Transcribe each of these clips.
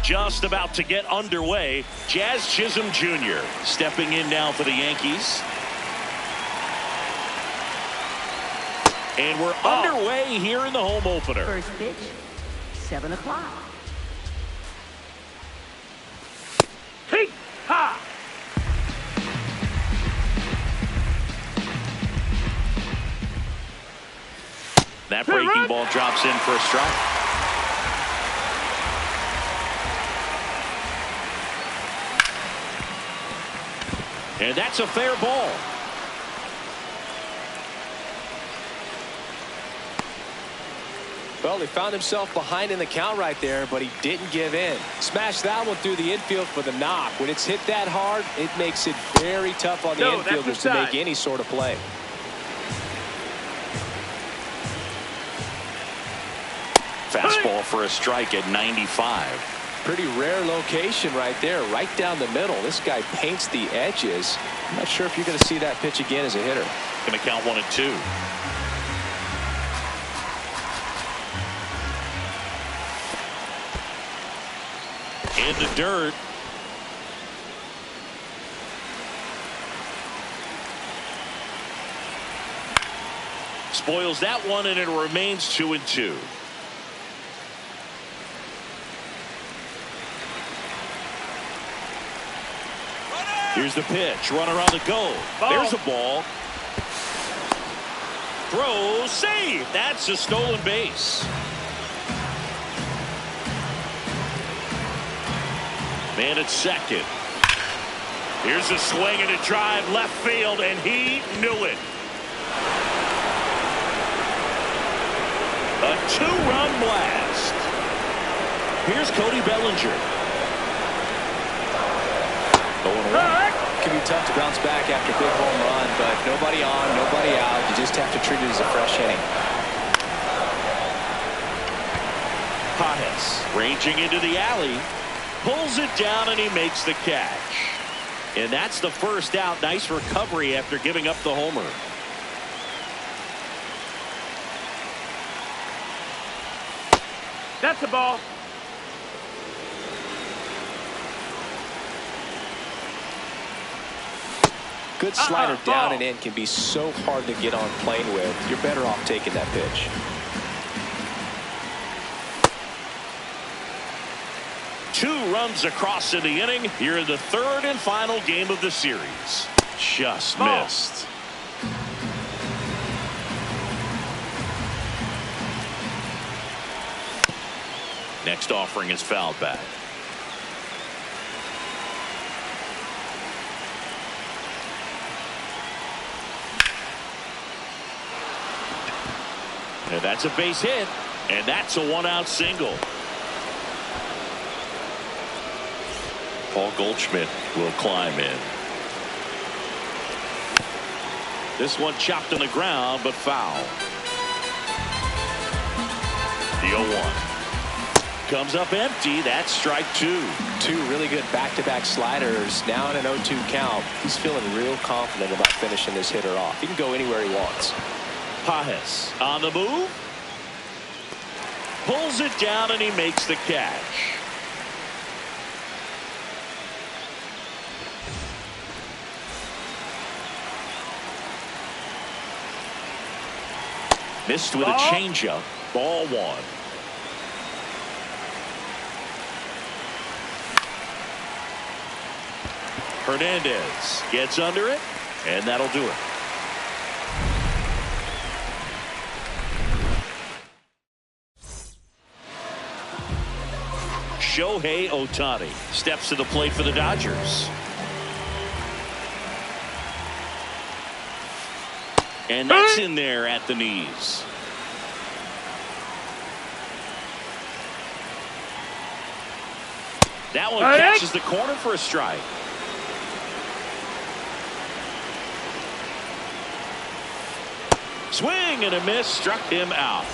just about to get underway. Jazz Chisholm Jr. stepping in now for the Yankees. And we're underway here in the home opener. First pitch, 7 o'clock. Hey, ha! That breaking ball drops in for a strike. And that's a fair ball. Well, he found himself behind in the count right there, but he didn't give in. Smashed that one through the infield for the knock. When it's hit that hard, it makes it very tough on the infielders to make any sort of play. Fastball for a strike at 95. Pretty rare location right there, right down the middle. This guy paints the edges. I'm not sure if you're going to see that pitch again as a hitter. Going to count 1-2. In the dirt. Spoils that one, and it remains 2-2. Here's the pitch. Runner on the go. There's a ball. Throw, save. That's a stolen base. Man at second. Here's a swing and a drive left field, and he knew it. A two-run blast. Here's Cody Bellinger. It can be tough to bounce back after a big home run, but nobody on, nobody out. You just have to treat it as a fresh inning. Pages ranging into the alley. Pulls it down, and he makes the catch. And that's the first out. Nice recovery after giving up the homer. That's a ball. Good slider down and in can be so hard to get on plane with. You're better off taking that pitch. Two runs across in the inning here in the third and final game of the series. Just missed. Next offering is fouled back. And that's a base hit, and that's a one-out single. Paul Goldschmidt will climb in. This one chopped on the ground, but foul. The 0-1 comes up empty. That's strike two. Two really good back-to-back sliders. Now in an 0-2 count. He's feeling real confident about finishing this hitter off. He can go anywhere he wants. Pages on the move. Pulls it down, and he makes the catch. Missed with a changeup. Ball one. Hernandez gets under it, and that'll do it. Shohei Ohtani steps to the plate for the Dodgers. And that's in there at the knees. That one catches the corner for a strike. Swing and a miss, struck him out.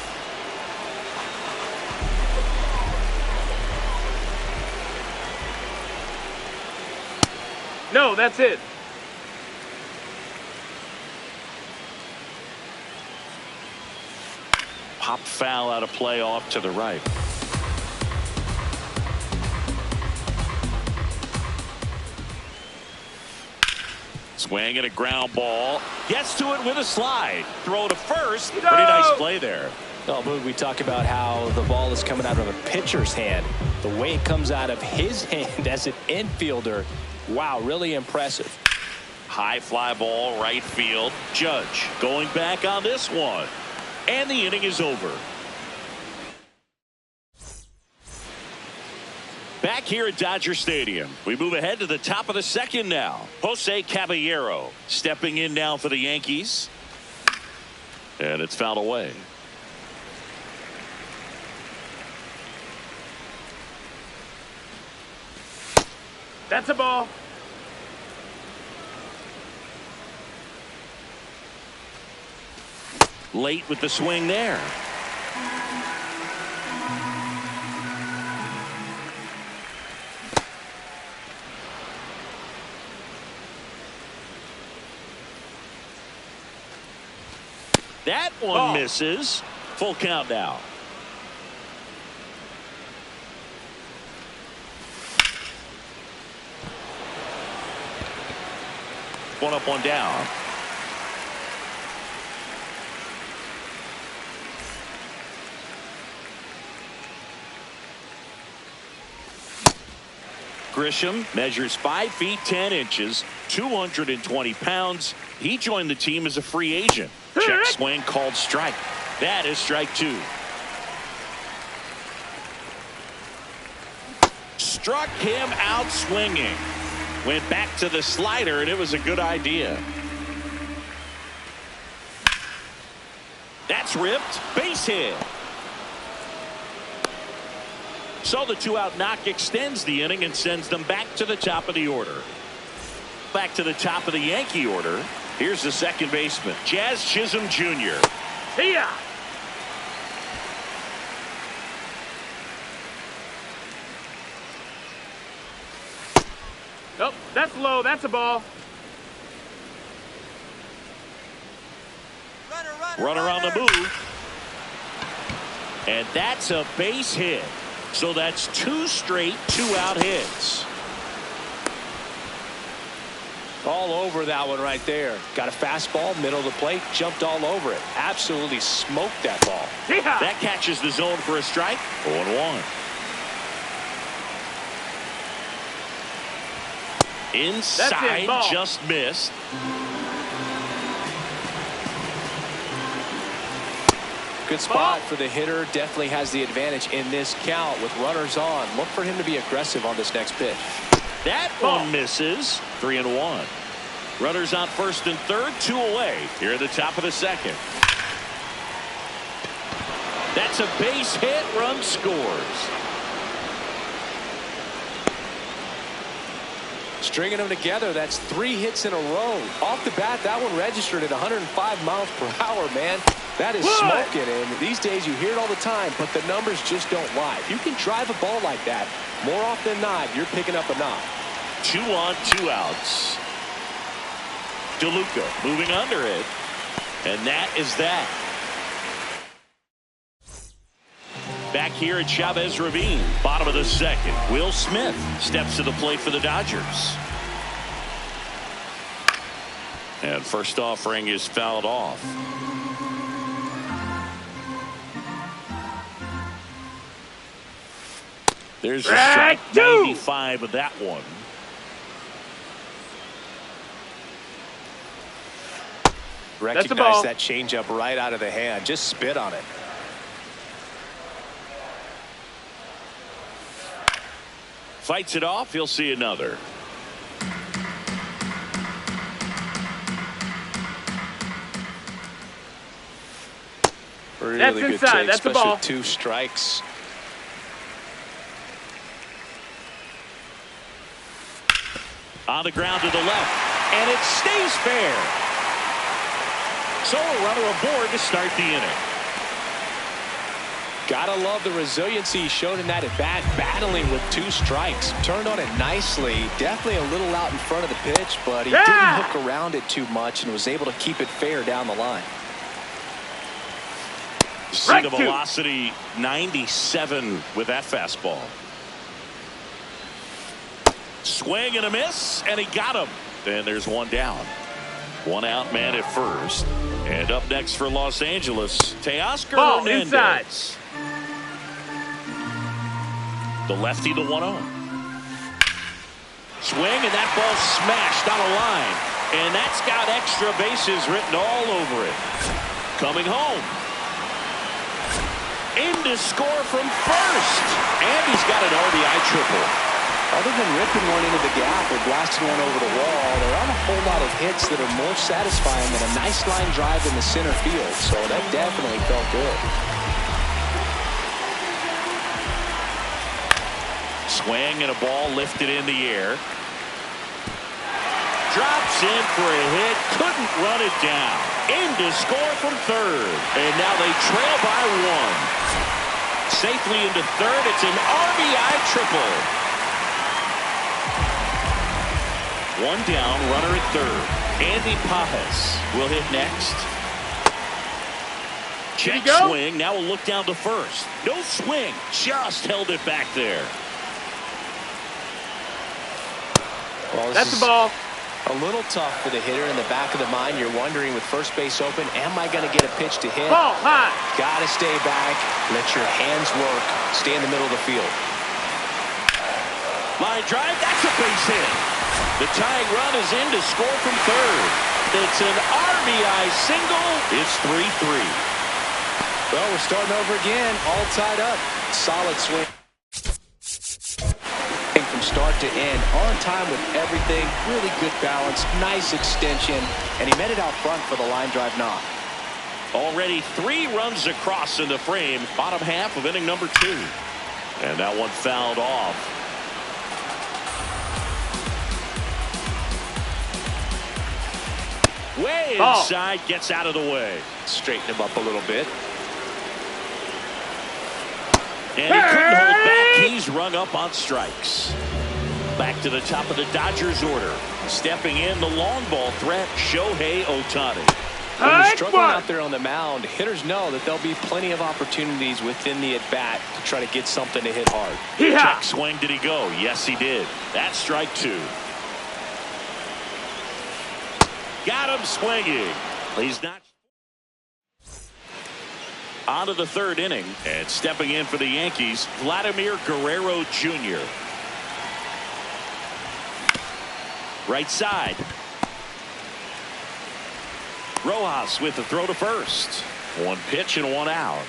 No, that's it. Pop foul out of play off to the right. Swing and a ground ball. Gets to it with a slide. Throw to first. Pretty nice play there. Oh, Boog, we talk about how the ball is coming out of a pitcher's hand. The way it comes out of his hand as an infielder. Wow, really impressive. High fly ball, right field. Judge going back on this one. And the inning is over. Back here at Dodger Stadium, we move ahead to the top of the second now. Jose Caballero stepping in now for the Yankees. And it's fouled away. That's a ball. Late with the swing there. That one misses. Full count now. One up, one down. Grisham measures 5 feet 10 inches, 220 pounds. He joined the team as a free agent. Check swing called strike. That is strike 2. Struck him out swinging. Went back to the slider, and it was a good idea. That's ripped. Base hit. So the 2-out knock extends the inning and sends them back to the top of the order. Back to the top of the Yankee order. Here's the second baseman, Jazz Chisholm Jr. See ya. Oh, that's low. That's a ball. Runner on the move. And that's a base hit. So that's 2 straight 2-out hits. All over that one right there. Got a fastball, middle of the plate, jumped all over it. Absolutely smoked that ball. Yeah. That catches the zone for a strike. 0-1. Inside, just missed. Good spot for the hitter. Definitely has the advantage in this count with runners on. Look for him to be aggressive on this next pitch. That one misses. 3-1. Runners on first and third, 2 away. Here at the top of the second. That's a base hit. Run scores. Stringing them together, that's 3 hits in a row. Off the bat, that one registered at 105 miles per hour, man. That is smoking, and these days you hear it all the time, but the numbers just don't lie. If you can drive a ball like that, more often than not, you're picking up a knock. 2 on, 2 outs. DeLuca moving under it, and that is that. Back here at Chavez Ravine, bottom of the second. Will Smith steps to the plate for the Dodgers. And first offering is fouled off. There's a strike 95 of that one. Recognize that changeup right out of the hand. Just spit on it. Fights it off. He'll see another. Really That's good inside. take, That's the especially ball. with 2 strikes. On the ground to the left, and it stays fair. So a runner aboard to start the inning. Gotta love the resiliency he showed in that at bat, battling with 2 strikes. Turned on it nicely. Definitely a little out in front of the pitch, but he didn't hook around it too much and was able to keep it fair down the line. See the velocity 97 with that fastball. Swing and a miss, and he got him. And there's one down. One out man at first. And up next for Los Angeles, Teoscar Ball Hernandez. inside. The lefty, the 1-0. Swing, and that ball smashed on a line. And that's got extra bases written all over it. Coming home. In to score from first. And he's got an RBI triple. Other than ripping one into the gap or blasting one over the wall, there aren't a whole lot of hits that are more satisfying than a nice line drive in the center field. So that definitely felt good. Swing and a ball lifted in the air. Drops in for a hit. Couldn't run it down. In to score from third. And now they trail by one. Safely into third. It's an RBI triple. One down, runner at third. Andy Pajas will hit next. Check swing. Now we'll look down to first. No swing. Just held it back there. Well, That's the ball. A little tough for the hitter in the back of the mind. You're wondering with first base open, am I going to get a pitch to hit? Ball high. Got to stay back. Let your hands work. Stay in the middle of the field. Line drive. That's a base hit. The tying run is in to score from third. It's an RBI single. It's 3-3. Well, we're starting over again. All tied up. Solid swing. From start to end, on time with everything, really good balance, nice extension, and he met it out front for the line drive knock. Already 3 runs across in the frame, bottom half of inning number 2. And that one fouled off. Way inside, gets out of the way. Straighten him up a little bit. And he couldn't hold back. He's rung up on strikes. Back to the top of the Dodgers order. Stepping in, the long ball threat, Shohei Ohtani. When you're struggling out there on the mound, hitters know that there'll be plenty of opportunities within the at-bat to try to get something to hit hard. Check swing, did he go? Yes, he did. That's strike 2. Got him swinging. He's not. On to the third inning, and stepping in for the Yankees, Vladimir Guerrero Jr. Right side. Rojas with the throw to first. One pitch and one out.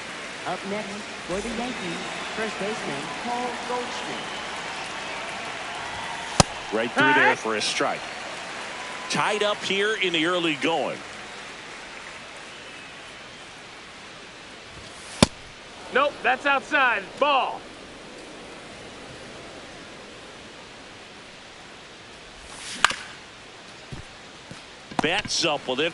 Up next for the Yankees, first baseman Paul Goldschmidt. Right through there for a strike. Tied up here in the early going. Nope, that's outside. Ball. Bats up with it.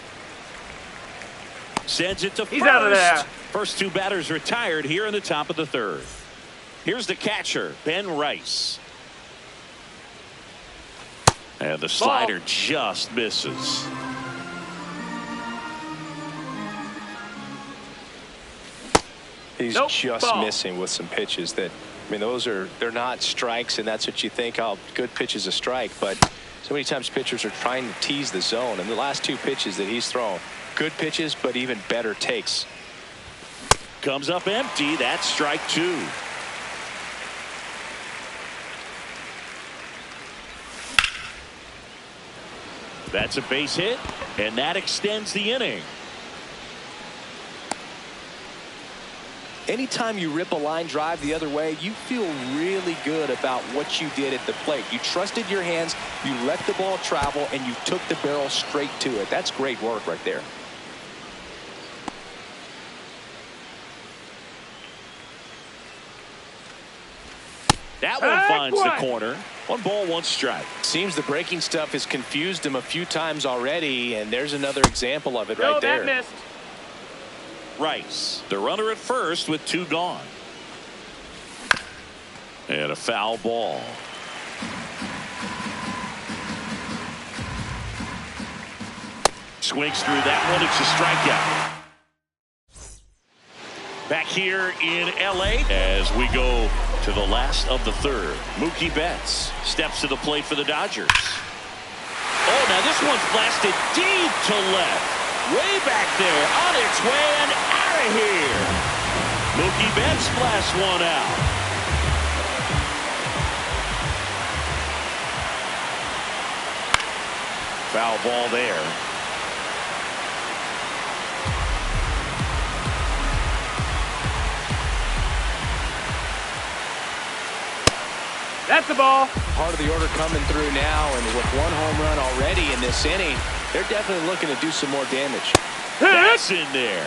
Sends it to first. He's out of there. First 2 batters retired here in the top of the third. Here's the catcher, Ben Rice. And the slider just misses. He's just missing with some pitches that, I mean, they're not strikes, and that's what you think, oh, good pitch is a strike. But so many times pitchers are trying to tease the zone, and the last 2 pitches that he's thrown, good pitches, but even better takes. Comes up empty. That's strike 2. That's a base hit, and that extends the inning. Anytime you rip a line drive the other way, you feel really good about what you did at the plate. You trusted your hands, you let the ball travel, and you took the barrel straight to it. That's great work right there. That one finds the corner. 1 ball, 1 strike. Seems the breaking stuff has confused him a few times already, and there's another example of it right there. That missed. Rice, the runner at first with 2 gone. And a foul ball. Swings through that one. It's a strikeout. Back here in L.A. as we go to the last of the third. Mookie Betts steps to the plate for the Dodgers. Oh, Now this one's blasted deep to left. Way back there, on its way and out of here. Mookie Betts blasts one out. Foul ball there. That's the ball. Part of the order coming through now, and with one home run already in this inning, they're definitely looking to do some more damage. That's in there.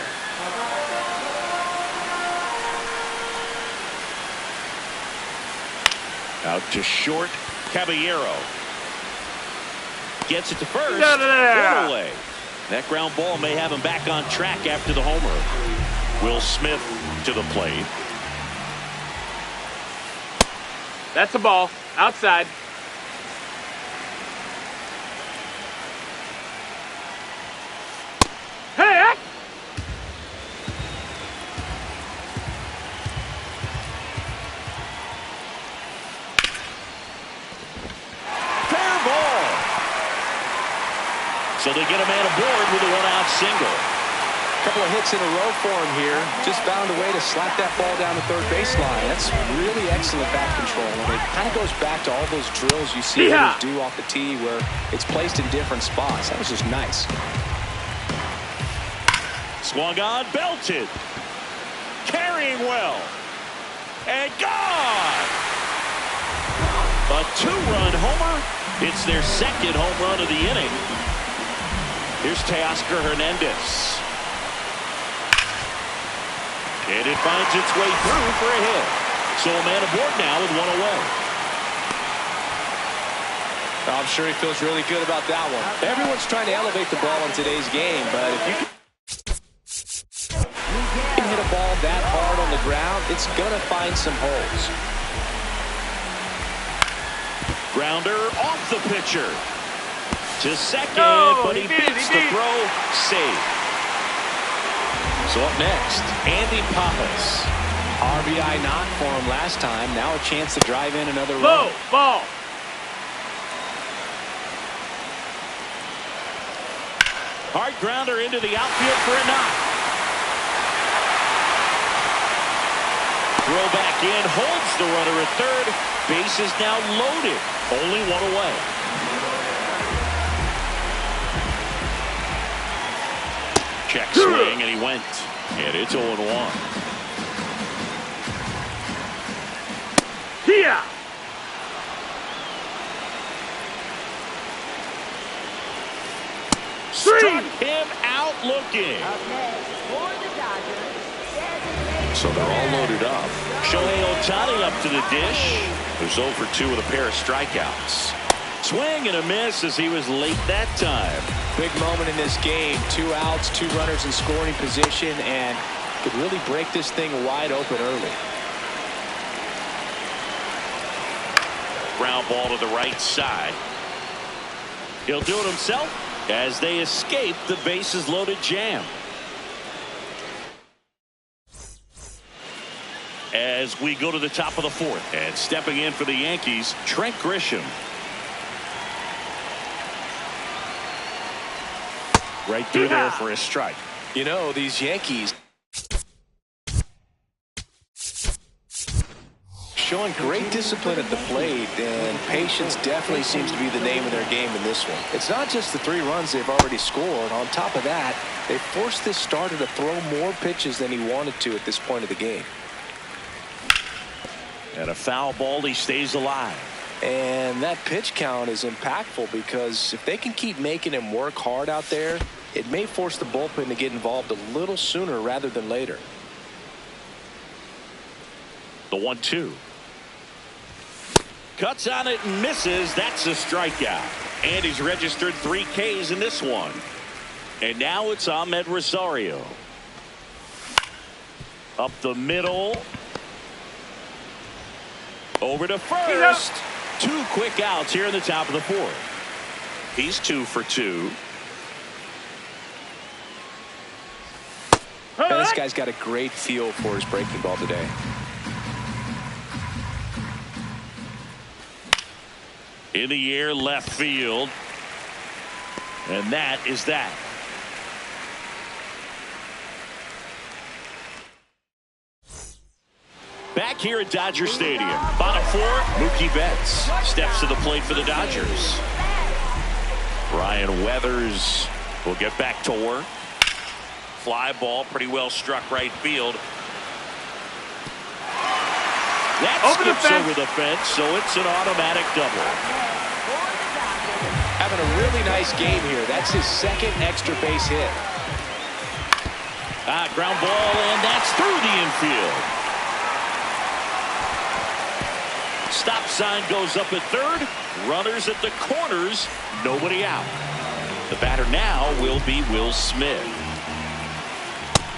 Out to short, Caballero. Gets it to first. One away. That ground ball may have him back on track after the homer. Will Smith to the plate. That's a ball. Outside. Hey! Fair ball. So they get a man aboard with a one-out single. Couple of hits in a row for him here. Just found a way to slap that ball down the third baseline. That's really excellent bat control. And it kind of goes back to all those drills you see hitters do off the tee where it's placed in different spots. That was just nice. Swung on, belted. Carrying well. And gone! A two-run homer. It's their second home run of the inning. Here's Teoscar Hernandez. And it finds its way through for a hit. So a man aboard now with one away. I'm sure he feels really good about that one. Everyone's trying to elevate the ball in today's game, but if you can hit a ball that hard on the ground, it's going to find some holes. Grounder off the pitcher. To second, but he beats the throw. Safe. So up next, Andy Pappas. RBI knock for him last time. Now a chance to drive in another Low run. ball. Hard grounder into the outfield for a knock. Throw back in, holds the runner at third. Base is now loaded. Only one away. Check swing, and he went. And it's 0-1. Here. Struck him out looking. Up next for the Dodgers. So they're all loaded up. Shohei Ohtani up to the dish. Who's 0 for 2 with a pair of strikeouts. Swing and a miss as he was late that time. Big moment in this game. 2 outs, 2 runners in scoring position, and could really break this thing wide open early. Ground ball to the right side. He'll do it himself as they escape the bases loaded jam. As we go to the top of the 4th, and stepping in for the Yankees, Trent Grisham. Right through there for a strike. You know, these Yankees showing great discipline at the plate, and patience definitely seems to be the name of their game in this one. It's not just the 3 runs they've already scored. On top of that, they forced this starter to throw more pitches than he wanted to at this point of the game. And a foul ball, he stays alive. And that pitch count is impactful because if they can keep making him work hard out there, it may force the bullpen to get involved a little sooner rather than later. The 1-2. Cuts on it and misses. That's a strikeout. And he's registered 3 Ks in this one. And now it's Ahmed Rosario. Up the middle. Over to first. 2 quick outs here in the top of the 4th. He's 2 for 2. And this guy's got a great feel for his breaking ball today. In the air, left field. And that is that. Back here at Dodger Stadium. Bottom four, Mookie Betts steps to the plate for the Dodgers. Ryan Weathers will get back to work. Fly ball, pretty well struck right field. That skips over the fence, so it's an automatic double. Having a really nice game here. That's his second extra base hit. Ground ball, and that's through the infield. Stop sign goes up at third. Runners at the corners. Nobody out. The batter now will be Will Smith.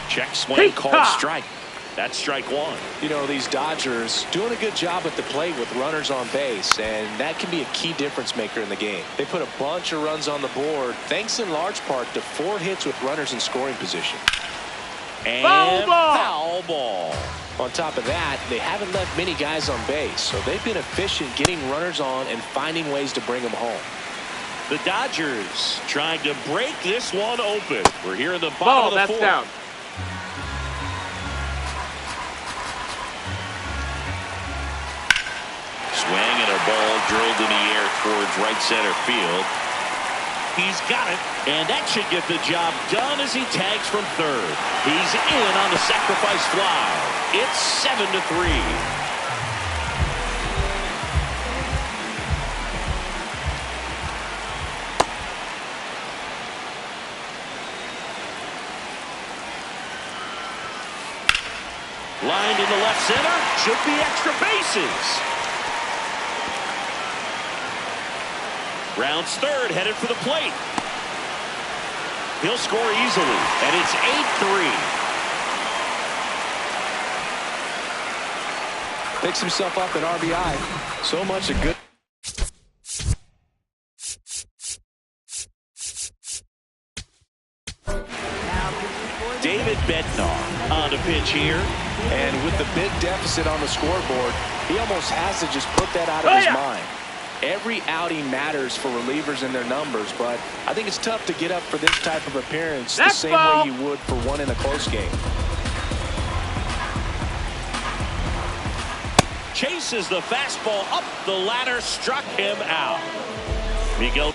Check swing, called strike. That's strike one. You know, these Dodgers doing a good job at the plate with runners on base, and that can be a key difference maker in the game. They put a bunch of runs on the board, thanks in large part to 4 hits with runners in scoring position. And foul ball. On top of that, they haven't left many guys on base, so they've been efficient getting runners on and finding ways to bring them home. The Dodgers trying to break this one open. We're here in the bottom of the fourth. Down. Swing and a ball drilled in the air towards right center field. He's got it, and that should get the job done as he tags from third. He's in on the sacrifice fly. It's 7-3. Lined in the left center, should be extra bases. Rounds third, headed for the plate. He'll score easily, and it's 8-3. Picks himself up an RBI. So much a good. David Bednar on the pitch here. And with the big deficit on the scoreboard, he almost has to just put that out of his mind. Every outing matters for relievers and their numbers, but I think it's tough to get up for this type of appearance the same way you would for one in a close game. Chases the fastball up the ladder, struck him out. Miguel.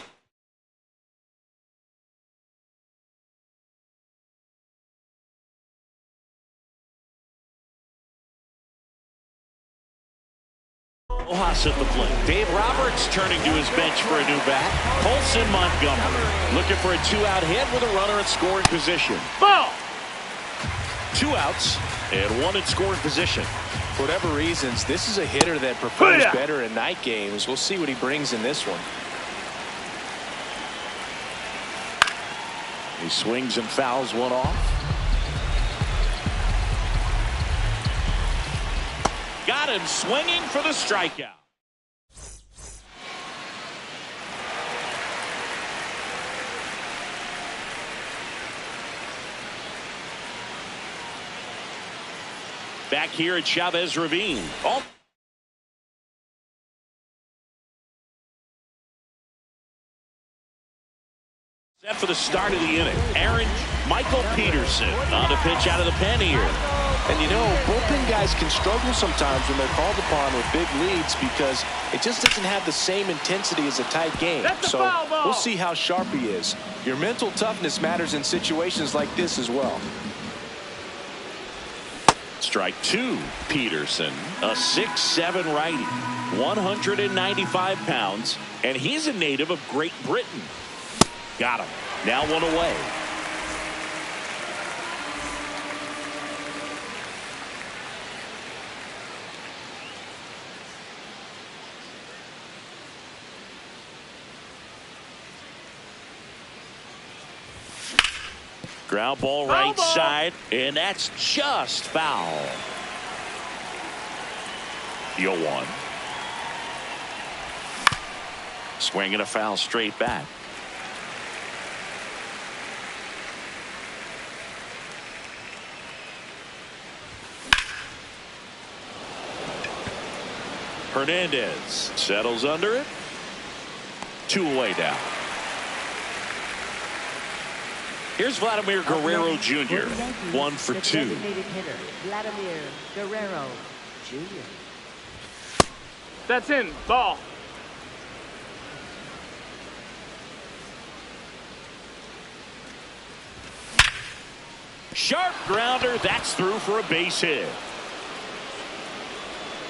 Rojas at the plate. Dave Roberts turning to his bench for a new bat. Colson Montgomery looking for a 2-out hit with a runner in scoring position. Ball. 2 outs and 1 in scoring position. For whatever reasons, this is a hitter that performs better in night games. We'll see what he brings in this one. He swings and fouls one off. Got him swinging for the strikeout. Back here at Chavez Ravine. Set for the start of the inning. Michael Peterson on the pitch out of the pen here. And you know, bullpen guys can struggle sometimes when they're called upon with big leads because it just doesn't have the same intensity as a tight game. So we'll see how sharp he is. Your mental toughness matters in situations like this as well. Strike 2, Peterson, a 6'7" righty, 195 pounds, and he's a native of Great Britain. Got him. Now 1 away. Ground ball right side, and that's just foul. The 0-1. Swing and a foul straight back. Hernandez settles under it. 2 away now. Here's Vladimir Guerrero Up next, for Jr. the Yankees, 1 for the 2. designated hitter, Vladimir Guerrero Jr. That's in. Ball. Sharp grounder. That's through for a base hit.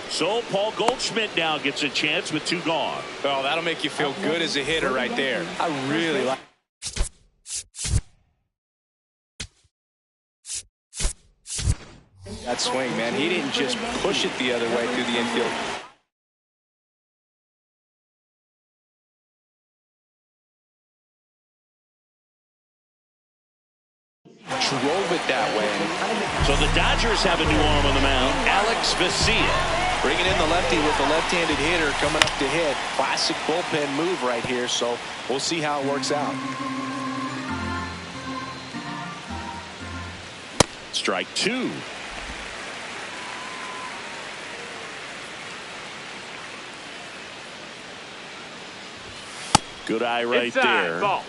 So Paul Goldschmidt now gets a chance with 2 gone. Oh, that'll make you feel good as a hitter right there. I really like that swing, man. He didn't just push it the other way through the infield. Drove it that way. So the Dodgers have a new arm on the mound, Alex Vesia. Bringing in the lefty with the left-handed hitter coming up to hit. Classic bullpen move right here, so we'll see how it works out. Strike 2. Good eye right Inside. there. Ball.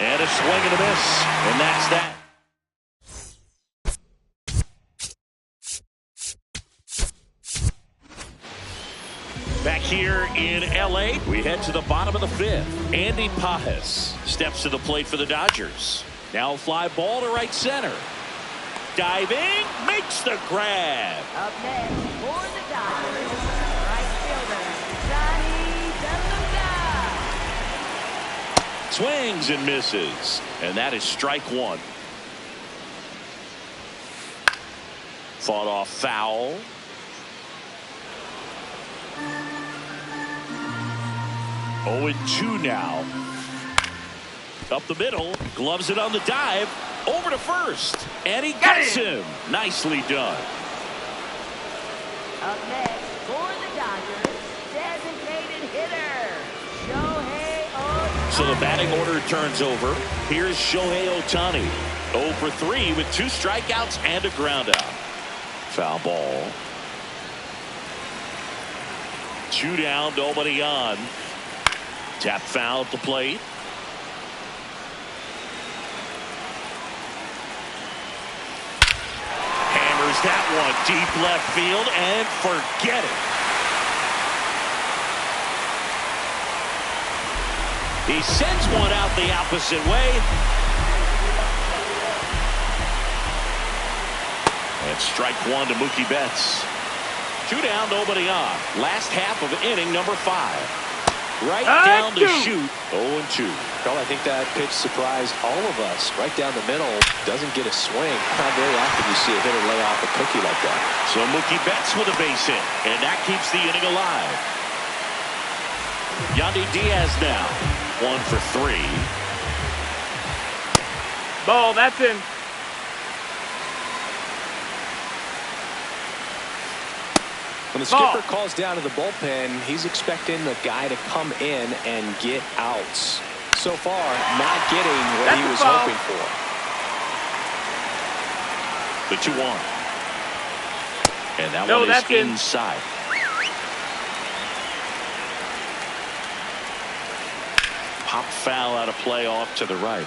And a swing and a miss. And that's that. Back here in L.A., we head to the bottom of the 5th. Andy Pages steps to the plate for the Dodgers. Now fly ball to right center. Diving, makes the grab. Up next, for the Dodgers, right fielder, Johnny DeLuca. Swings and misses. And that is strike 1. Fought off foul. Oh, and 2 now. Up the middle, gloves it on the dive, over to first, and he gets him. Nicely done. Up next, for the Dodgers, designated hitter, Shohei Ohtani. So the batting order turns over. Here's Shohei Ohtani. 0 for 3 with 2 strikeouts and a ground out. Foul ball. 2 down, nobody on. Tap foul at the plate. Hammers that one deep left field and forget it. He sends one out the opposite way. And strike 1 to Mookie Betts. 2 down, nobody on. Last half of inning number 5. Right down to shoot. 0-2. Well, I think that pitch surprised all of us. Right down the middle, doesn't get a swing. Not very often you see a hitter lay off a cookie like that. So Mookie Betts with a base hit, and that keeps the inning alive. Yandy Diaz now, 1 for 3. Ball. That's in. When the skipper calls down to the bullpen, he's expecting the guy to come in and get outs. So far, not getting what he was hoping for. The 2-1. And that one is inside. Pop foul out of play off to the right.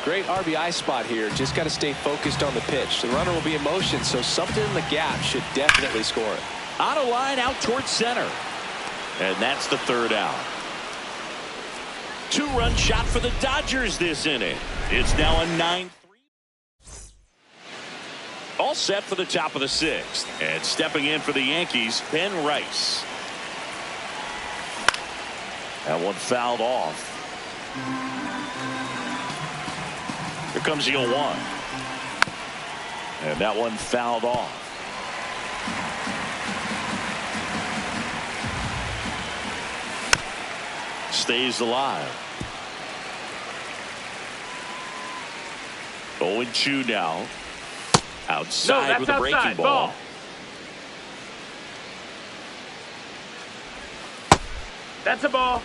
Great RBI spot here. Just got to stay focused on the pitch. The runner will be in motion, so something in the gap should definitely score it. On a line out towards center. And that's the 3rd out. 2-run shot for the Dodgers this inning. It's now a 9-3. All set for the top of the 6th. And stepping in for the Yankees, Ben Rice. That one fouled off. Here comes the 0-1. And that one fouled off. Stays alive. 0-2 now. Outside with a breaking ball. That's a ball.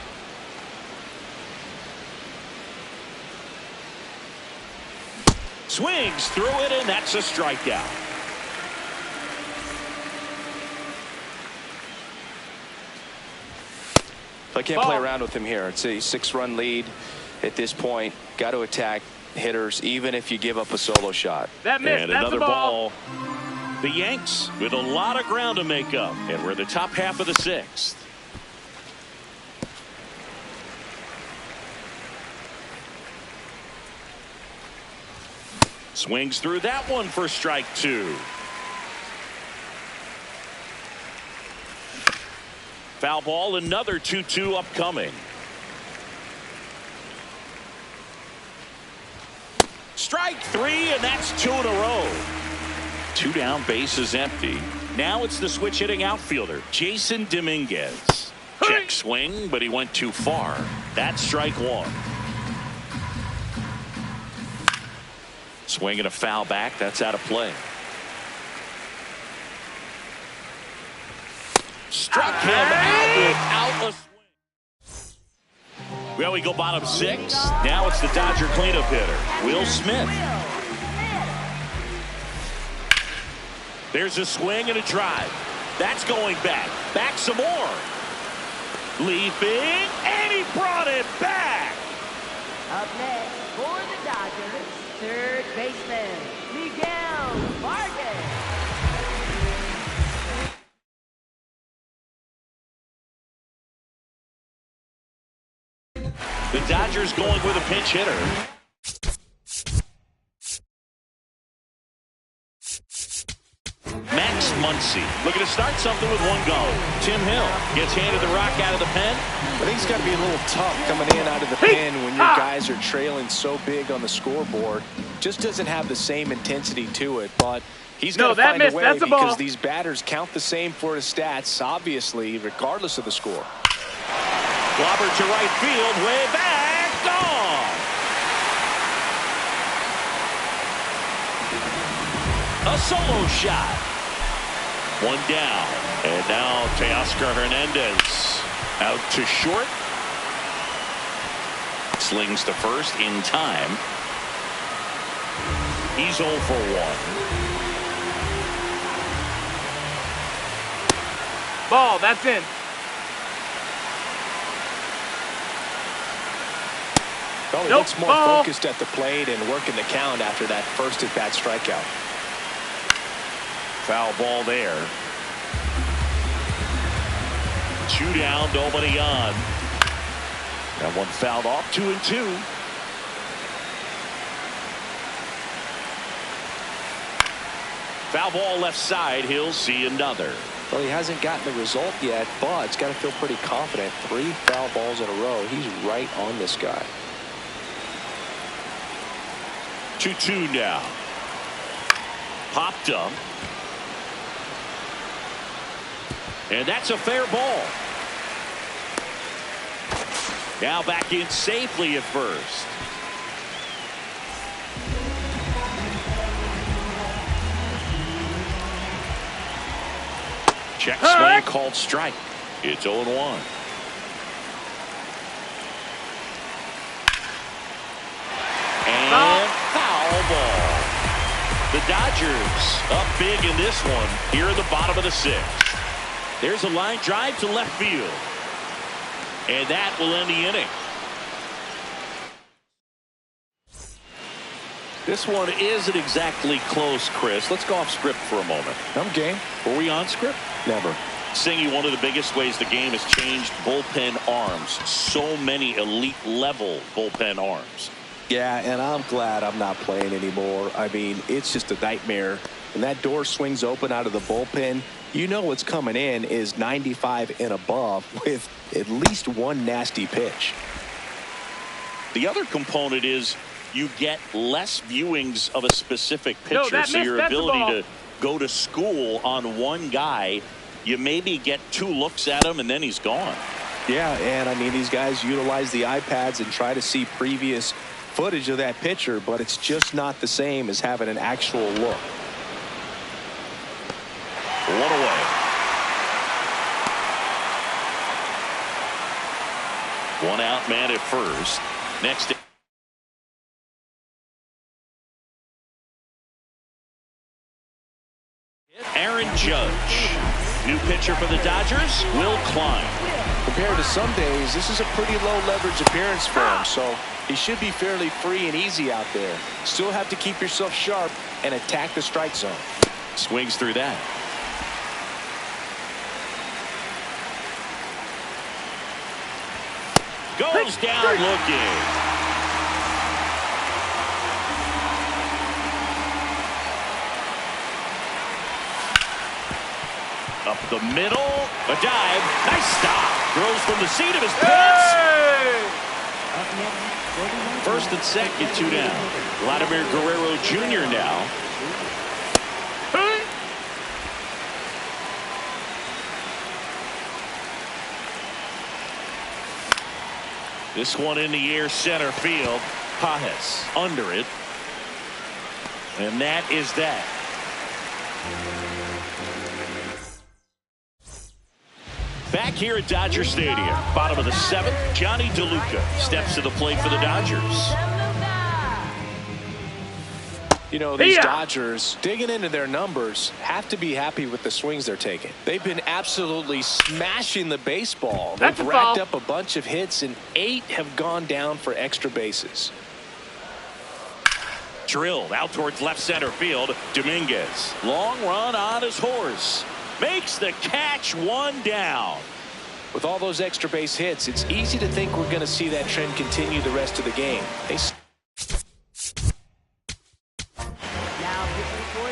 Swings through it, and that's a strikeout. I can't play around with him here. It's a 6-run lead at this point. Got to attack hitters, even if you give up a solo shot. That missed. And That's another a ball. The Yanks with a lot of ground to make up. And we're in the top half of the 6th. Swings through that one for strike 2. Foul ball, another 2-2 upcoming. Strike 3, and that's 2 in a row. 2 down, base is empty. Now it's the switch hitting outfielder, Jason Dominguez. Check swing, but he went too far. That's strike 1. Swing and a foul back. That's out of play. Struck him out without a swing. Well, we go bottom 6. Now it's the Dodger cleanup hitter, Will Smith. There's a swing and a drive. That's going back. Back some more. Leaping, and he brought it back. Up next for the Dodgers, third baseman, Miguel Vargas. The Dodgers going with a pinch hitter. Max Muncy looking to start something with 1 gone. Tim Hill gets handed the rock out of the pen. I think it's got to be a little tough coming in out of the pen when your guys are trailing so big on the scoreboard. Just doesn't have the same intensity to it, but he's got to find a way because these batters count the same for his stats, obviously, regardless of the score. Clobber to right field, way back, gone. A solo shot. 1 down. And now Teoscar Hernandez out to short. Slings to first in time. He's 0 for 1. Ball, that's in. Well, he looks more focused at the plate and working the count after that first at-bat strikeout. Foul ball there. 2 down, nobody on. That one fouled off, 2-2. Foul ball left side. He'll see another. Well, he hasn't gotten the result yet, but he's got to feel pretty confident. 3 foul balls in a row. He's right on this guy. 2-2 now. Popped up. And that's a fair ball. Now back in safely at first. Check swing called strike. It's 0-1. And foul ball. The Dodgers up big in this one here in the bottom of the 6th. There's a line drive to left field. And that will end the inning. This one isn't exactly close, Chris. Let's go off script for a moment. I'm game. Were we on script? Never. Singy, one of the biggest ways the game has changed bullpen arms. So many elite level bullpen arms. Yeah, and I'm glad I'm not playing anymore. I mean, it's just a nightmare. When that door swings open out of the bullpen, you know what's coming in is 95 and above with at least one nasty pitch. The other component is you get less viewings of a specific pitcher, so your ability to go to school on one guy, you maybe get 2 looks at him and then he's gone. Yeah, and I mean, these guys utilize the iPads and try to see previous footage of that pitcher, but it's just not the same as having an actual look. 1 away. 1 out, man at first. Next. Aaron Judge. New pitcher for the Dodgers, Will Klein. Compared to some days, this is a pretty low leverage appearance for him, so he should be fairly free and easy out there. Still have to keep yourself sharp and attack the strike zone. Swings through that. Goes down looking. Up the middle, a dive, nice stop. Throws from the seat of his pants. First and second, 2 down. Vladimir Guerrero Jr. now. This one in the air, center field. Pages under it. And that is that. Back here at Dodger Stadium, bottom of the 7th, Johnny DeLuca steps to the plate for the Dodgers. You know, these Dodgers, digging into their numbers, have to be happy with the swings they're taking. They've been absolutely smashing the baseball. They've racked up a bunch of hits, and 8 have gone down for extra bases. Drilled out towards left center field. Dominguez, long run on his horse. Makes the catch, 1 down. With all those extra base hits, it's easy to think we're going to see that trend continue the rest of the game.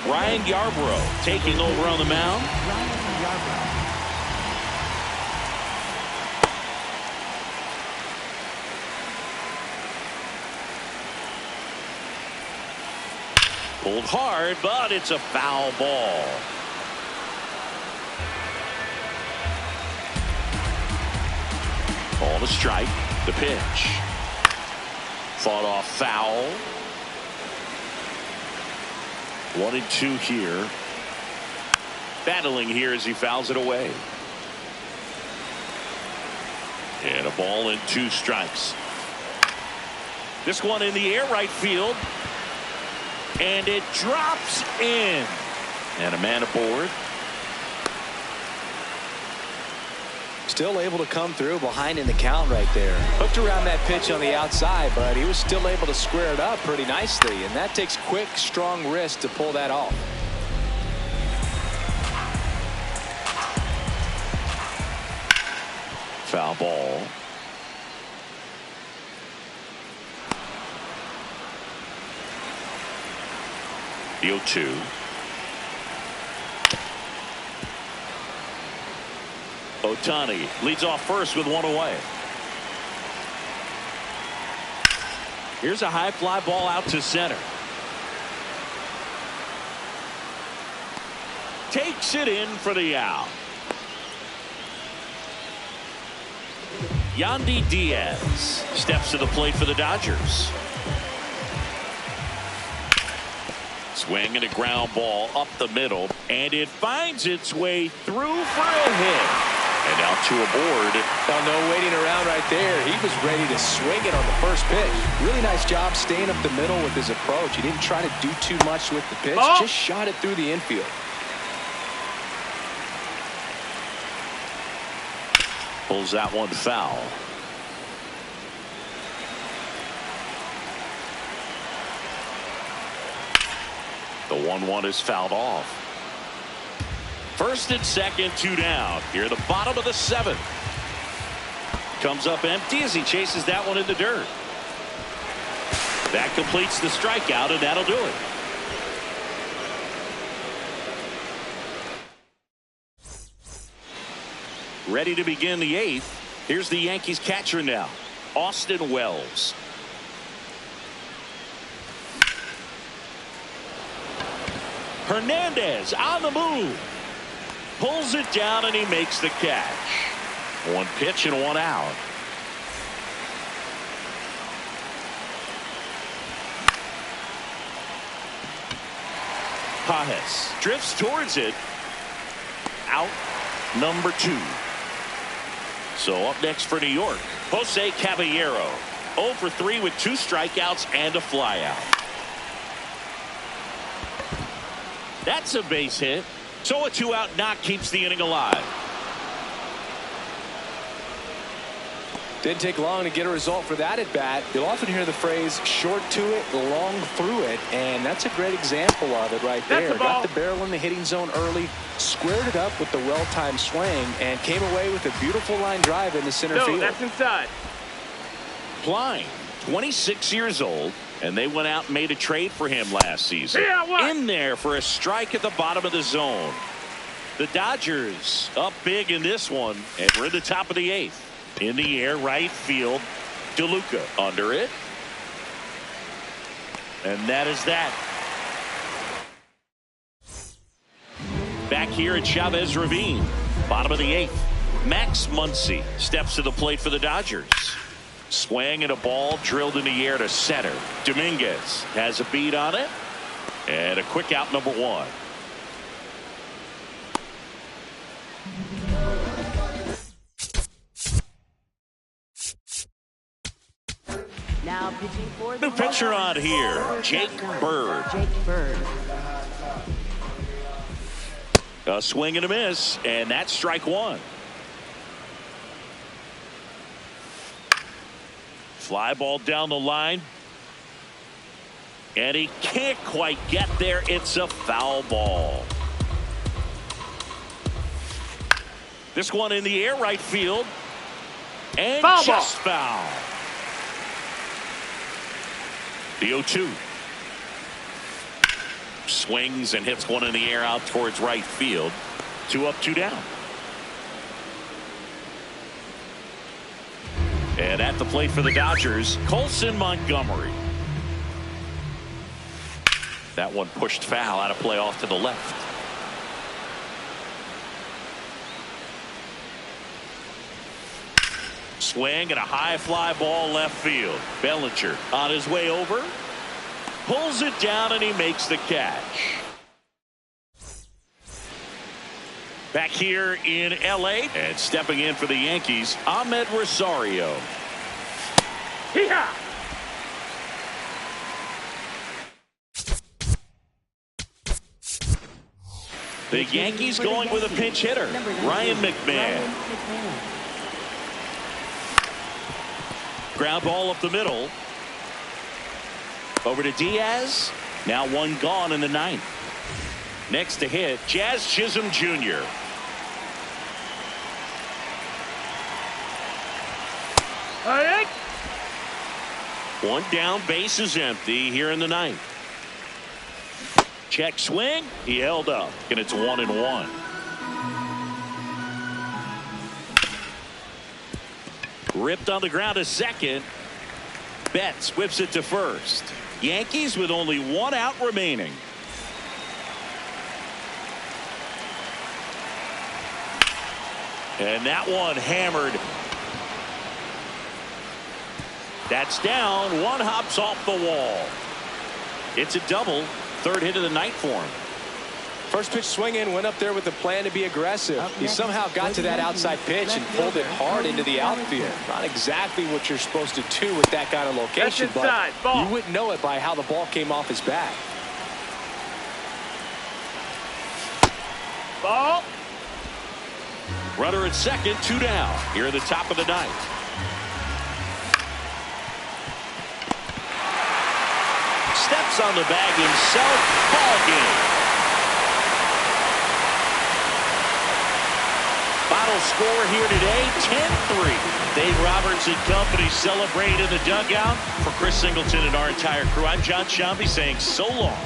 Ryan Yarbrough taking over on the mound. Pulled hard, but it's a foul ball. Ball to strike. The pitch. Fought off foul. 1-2 here. Battling here as he fouls it away. And a ball and 2 strikes. This one in the air, right field. And it drops in. And a man aboard. Still able to come through behind in the count right there. Hooked around that pitch on the outside, but he was still able to square it up pretty nicely, and that takes quick, strong wrist to pull that off. Foul ball. The 0-2. Ohtani leads off first with 1 away. Here's a high fly ball out to center. Takes it in for the out. Yandy Diaz steps to the plate for the Dodgers. Swing and a ground ball up the middle, and it finds its way through for a hit. And out to a board. Well, no waiting around right there. He was ready to swing it on the first pitch. Really nice job staying up the middle with his approach. He didn't try to do too much with the pitch. Just shot it through the infield. Pulls that one foul. The 1-1 is fouled off. First and second, 2 down. Here at the bottom of the 7th. Comes up empty as he chases that one in the dirt. That completes the strikeout, and that'll do it. Ready to begin the 8th. Here's the Yankees catcher now, Austin Wells. Hernandez on the move. Pulls it down, and he makes the catch. 1 pitch and 1 out. Pages drifts towards it. Out number 2. So up next for New York, Jose Caballero. 0 for 3 with 2 strikeouts and a flyout. That's a base hit. So a 2-out knock keeps the inning alive. Didn't take long to get a result for that at bat. You'll often hear the phrase short to it, long through it, and that's a great example of it right there. Got the barrel in the hitting zone early, squared it up with the well-timed swing, and came away with a beautiful line drive in the center field. No, that's inside. Klein, 26 years old, and they went out and made a trade for him last season. Yeah, what? In there for a strike at the bottom of the zone. The Dodgers up big in this one, and we're in the top of the 8th. In the air, right field, DeLuca under it. And that is that. Back here at Chavez Ravine, bottom of the 8th. Max Muncy steps to the plate for the Dodgers. Swing and a ball drilled in the air to center. Dominguez has a beat on it. And a quick out, number 1. Now pitching for the New pitcher on here, Jake Bird. Jake Bird. A swing and a miss, and that's strike 1. Fly ball down the line. And he can't quite get there. It's a foul ball. This one in the air, right field. And foul just ball. Foul. The 0-2. Swings and hits one in the air out towards right field. 2 up, 2 down. And at the plate for the Dodgers, Colson Montgomery. That one pushed foul, out of play off to the left. Swing and a high fly ball left field. Bellinger on his way over. Pulls it down and he makes the catch. Back here in LA and stepping in for the Yankees, Ahmed Rosario. Hee-haw! The Yankees going with a pinch hitter, Ryan McMahon. Ground ball up the middle. Over to Diaz. Now one gone in the 9th. Next to hit, Jazz Chisholm Jr. All right. One down, base is empty here in the 9th. Check swing. He held up, and it's 1-1. Ripped on the ground to second. Betts whips it to first. Yankees with only 1 out remaining. And that one hammered. That's down. One hops off the wall. It's a double. 3rd hit of the night for him. First pitch swinging, went up there with the plan to be aggressive. He somehow got to that outside pitch and pulled it hard into the outfield. Not exactly what you're supposed to do with that kind of location, inside, but ball. you wouldn't know it by how the ball came off his bat. Ball. Runner at second, 2 down. Here at the top of the 9th. Steps on the bag himself. Ball game. Final score here today, 10-3. Dave Roberts and company celebrate in the dugout. For Chris Singleton and our entire crew, I'm John Sciambi saying so long.